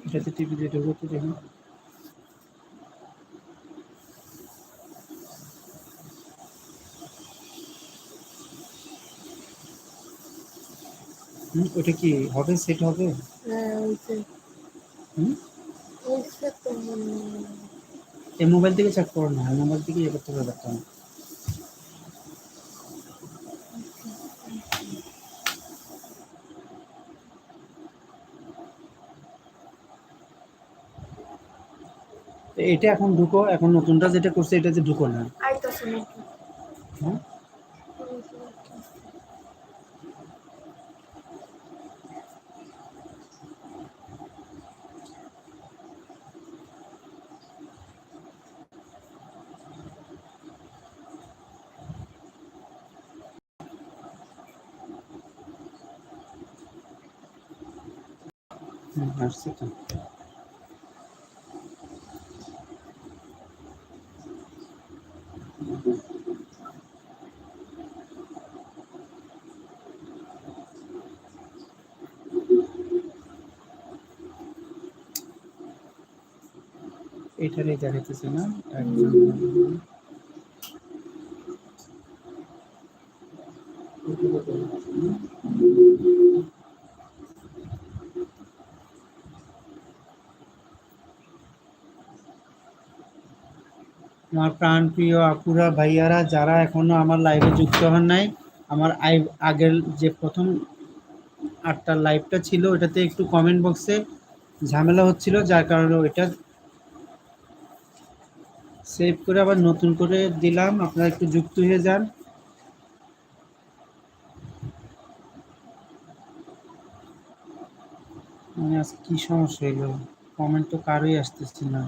এটাতে টিভি দিয়ে ঢুকো তো দেখুন। ওটা কি হবে, সেট হবে? এই মোবাইল থেকে চেক করো না, এই মোবাইল থেকে ইয়ে করতে হবে ব্যাপারটা না। এটা এখন ঢুকো, এখন নতুনটা যেটা করছে এটাতে ঢুকো না। হ্যাঁ আসছে তো। এটারই দেখাইতেছে না একজন। আমার প্রাণপ্রিয় আপুরা ভাইয়ারা যারা এখনো আমার লাইভে যুক্ত হন নাই, আমার আগের যে প্রথম 8টা লাইভটা ছিল ওটাতে একটু কমেন্ট বক্সে ঝামেলা হচ্ছিল, যার কারণে ওইটা সেভ করে আবার নতুন করে দিলাম। আপনারা একটু যুক্ত হয়ে যান। মানে আজ কি সমস্যা হইলো, কমেন্ট তো কারোই আসতেছে না।